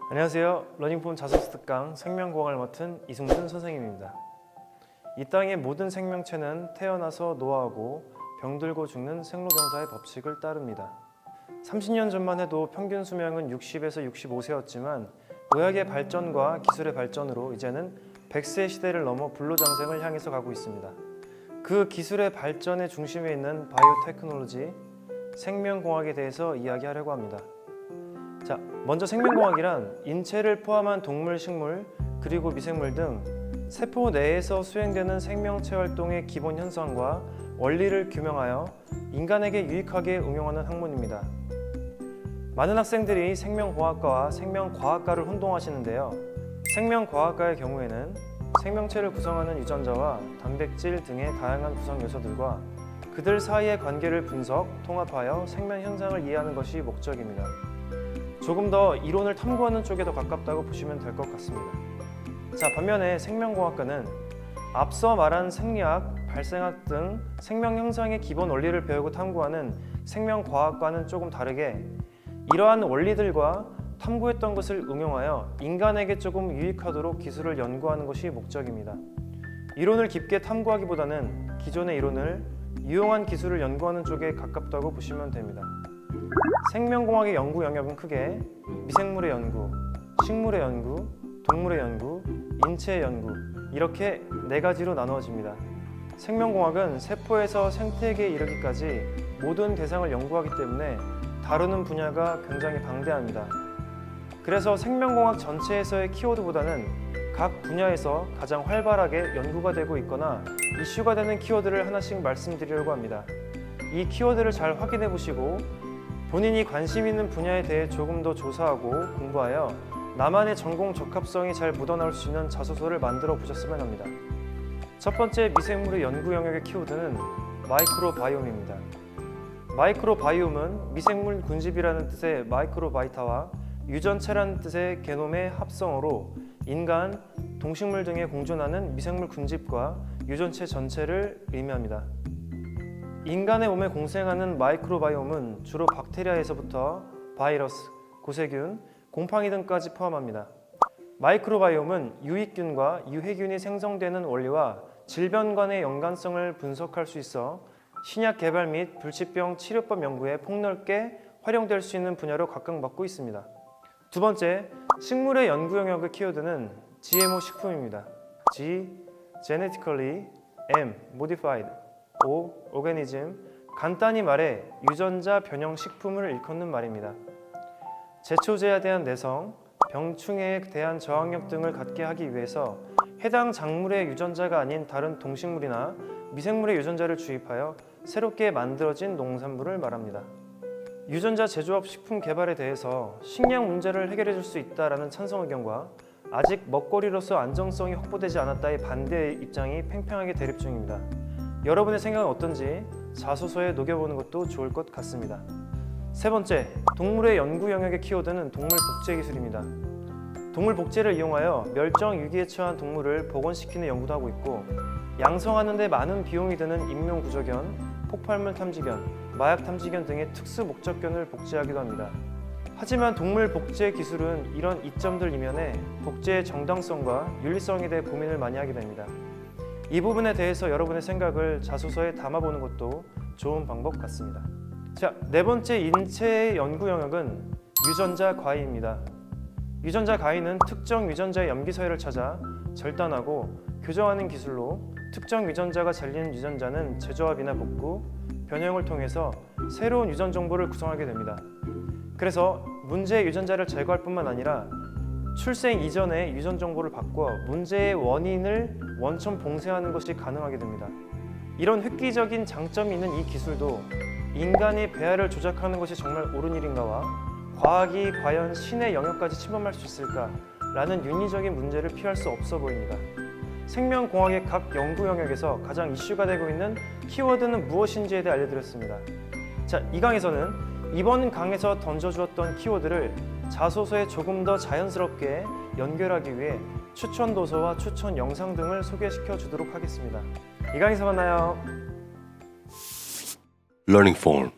안녕하세요. 러닝폼 자소서 특강 생명공학을 맡은 이승준 선생님입니다. 이 땅의 모든 생명체는 태어나서 노화하고 병들고 죽는 생로병사의 법칙을 따릅니다. 30년 전만 해도 평균 수명은 60에서 65세였지만 의학의 발전과 기술의 발전으로 이제는 100세 시대를 넘어 불로장생을 향해서 가고 있습니다. 그 기술의 발전의 중심에 있는 바이오테크놀로지, 생명공학에 대해서 이야기하려고 합니다. 자, 먼저 생명공학이란 인체를 포함한 동물, 식물, 그리고 미생물 등 세포 내에서 수행되는 생명체 활동의 기본 현상과 원리를 규명하여 인간에게 유익하게 응용하는 학문입니다. 많은 학생들이 생명공학과와 생명과학과를 혼동하시는데요. 생명과학과의 경우에는 생명체를 구성하는 유전자와 단백질 등의 다양한 구성 요소들과 그들 사이의 관계를 분석, 통합하여 생명 현상을 이해하는 것이 목적입니다. 조금 더 이론을 탐구하는 쪽에 더 가깝다고 보시면 될 것 같습니다. 자, 반면에 생명공학과는 앞서 말한 생리학, 발생학 등 생명 형성의 기본 원리를 배우고 탐구하는 생명과학과는 조금 다르게 이러한 원리들과 탐구했던 것을 응용하여 인간에게 조금 유익하도록 기술을 연구하는 것이 목적입니다. 이론을 깊게 탐구하기보다는 기존의 이론을 유용한 기술을 연구하는 쪽에 가깝다고 보시면 됩니다. 생명공학의 연구 영역은 크게 미생물의 연구, 식물의 연구, 동물의 연구, 인체의 연구 이렇게 네 가지로 나누어집니다. 생명공학은 세포에서 생태계에 이르기까지 모든 대상을 연구하기 때문에 다루는 분야가 굉장히 방대합니다. 그래서 생명공학 전체에서의 키워드보다는 각 분야에서 가장 활발하게 연구가 되고 있거나 이슈가 되는 키워드를 하나씩 말씀드리려고 합니다. 이 키워드를 잘 확인해 보시고 본인이 관심 있는 분야에 대해 조금 더 조사하고 공부하여 나만의 전공 적합성이 잘 묻어나올 수 있는 자소서를 만들어 보셨으면 합니다. 첫 번째 미생물의 연구 영역의 키워드는 마이크로바이옴입니다. 마이크로바이옴은 미생물 군집이라는 뜻의 마이크로바이타와 유전체라는 뜻의 게놈의 합성어로 인간, 동식물 등에 공존하는 미생물 군집과 유전체 전체를 의미합니다. 인간의 몸에 공생하는 마이크로바이옴은 주로 박테리아에서부터 바이러스, 고세균, 곰팡이 등까지 포함합니다. 마이크로바이옴은 유익균과 유해균이 생성되는 원리와 질병 간의 연관성을 분석할 수 있어 신약 개발 및 불치병 치료법 연구에 폭넓게 활용될 수 있는 분야로 각광받고 있습니다. 두 번째, 식물의 연구 영역의 키워드는 GMO 식품입니다. G, Genetically M, Modified O, Organism, 간단히 말해 유전자 변형 식품을 일컫는 말입니다. 제초제에 대한 내성, 병충해에 대한 저항력 등을 갖게 하기 위해서 해당 작물의 유전자가 아닌 다른 동식물이나 미생물의 유전자를 주입하여 새롭게 만들어진 농산물을 말합니다. 유전자 제조업 식품 개발에 대해서 식량 문제를 해결해 줄 수 있다라는 찬성 의견과 아직 먹거리로서 안정성이 확보되지 않았다의 반대 입장이 팽팽하게 대립 중입니다. 여러분의 생각은 어떤지 자소서에 녹여보는 것도 좋을 것 같습니다. 세 번째, 동물의 연구 영역의 키워드는 동물 복제 기술입니다. 동물 복제를 이용하여 멸종 위기에 처한 동물을 복원시키는 연구도 하고 있고 양성하는 데 많은 비용이 드는 인명 구조견, 폭발물 탐지견, 마약 탐지견 등의 특수 목적견을 복제하기도 합니다. 하지만 동물 복제 기술은 이런 이점들 이면에 복제의 정당성과 윤리성에 대해 고민을 많이 하게 됩니다. 이 부분에 대해서 여러분의 생각을 자소서에 담아보는 것도 좋은 방법 같습니다. 자, 네 번째 인체의 연구 영역은 유전자 과위입니다. 유전자 과위는 특정 유전자의 염기 서열을 찾아 절단하고 교정하는 기술로 특정 유전자가 잘린 유전자는 재조합이나 복구, 변형을 통해서 새로운 유전 정보를 구성하게 됩니다. 그래서 문제의 유전자를 제거할 뿐만 아니라 출생 이전에 유전 정보를 바꿔 문제의 원인을 원천 봉쇄하는 것이 가능하게 됩니다. 이런 획기적인 장점이 있는 이 기술도 인간이 배아를 조작하는 것이 정말 옳은 일인가와 과학이 과연 신의 영역까지 침범할 수 있을까라는 윤리적인 문제를 피할 수 없어 보입니다. 생명공학의 각 연구 영역에서 가장 이슈가 되고 있는 키워드는 무엇인지에 대해 알려드렸습니다. 자, 이 강에서는 이번 강에서 던져주었던 키워드를 자소서에 조금 더 자연스럽게 연결하기 위해 추천 도서와 추천 영상 등을 소개시켜 주도록 하겠습니다. 이 강에서 만나요. Learning Form